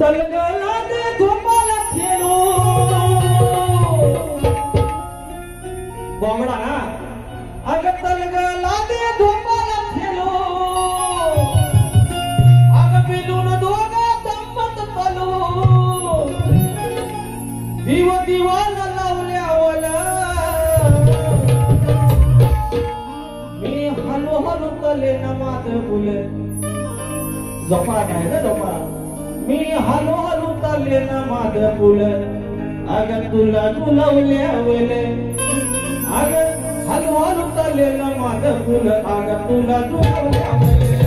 तलगला दे धोपाला खेलो बोमडा ना अग तलगला दे धोपाला खेलो अग बिलून दोगा तंबत तलो दिवाला लावल्यावला मी हलो हलो तले नमाज बोले जोपा काय ना जोपा मी हलो हलो तले नमाज बोले अग तुला लावल्यावले अग हलो हलो तले नमाज बोले अग तुला लावल्यावले